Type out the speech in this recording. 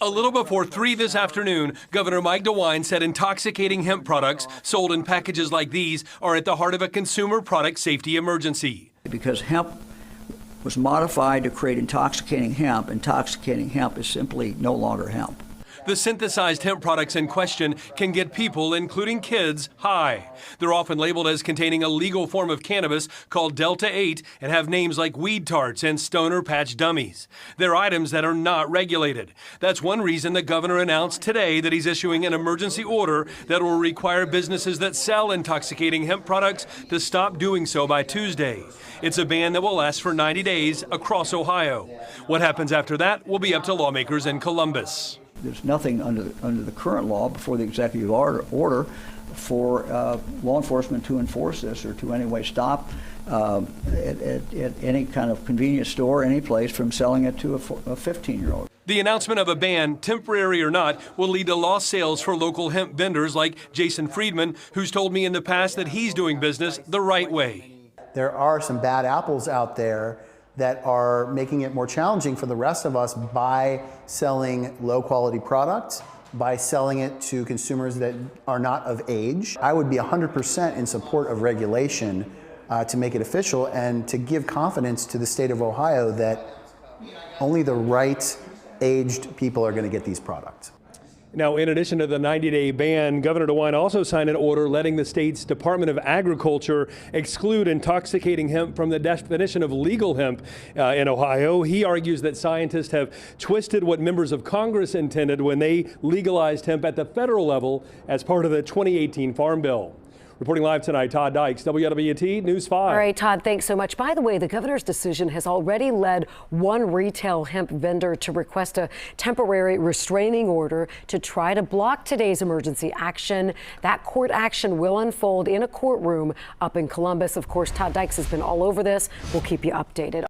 A little before 3 this afternoon, Governor Mike DeWine said intoxicating hemp products sold in packages like these are at the heart of a consumer product safety emergency. Because hemp was modified to create intoxicating hemp is simply no longer hemp. The synthesized hemp products in question can get people, including kids, high. They're often labeled as containing a legal form of cannabis called Delta-8 and have names like weed tarts and stoner patch dummies. They're items that are not regulated. That's one reason the governor announced today that he's issuing an emergency order that will require businesses that sell intoxicating hemp products to stop doing so by Tuesday. It's a ban that will last for 90 days across Ohio. What happens after that will be up to lawmakers in Columbus. There's nothing under the current law before the executive order for law enforcement to enforce this or to anyway stop at any kind of convenience store, any place, from selling it to a 15-year-old. The announcement of a ban, temporary or not, will lead to lost sales for local hemp vendors like Jason Friedman, who's told me in the past that he's doing business the right way. There are some bad apples out there that are making it more challenging for the rest of us by selling low quality products, by selling it to consumers that are not of age. I would be 100% in support of regulation to make it official and to give confidence to the state of Ohio that only the right aged people are going to get these products. Now, in addition to the 90-day ban, Governor DeWine also signed an order letting the state's Department of Agriculture exclude intoxicating hemp from the definition of legal hemp in Ohio. He argues that scientists have twisted what members of Congress intended when they legalized hemp at the federal level as part of the 2018 Farm Bill. Reporting live tonight, Todd Dykes, WWT News 5. All right, Todd, thanks so much. By the way, the governor's decision has already led one retail hemp vendor to request a temporary restraining order to try to block today's emergency action. That court action will unfold in a courtroom up in Columbus. Of course, Todd Dykes has been all over this. We'll keep you updated.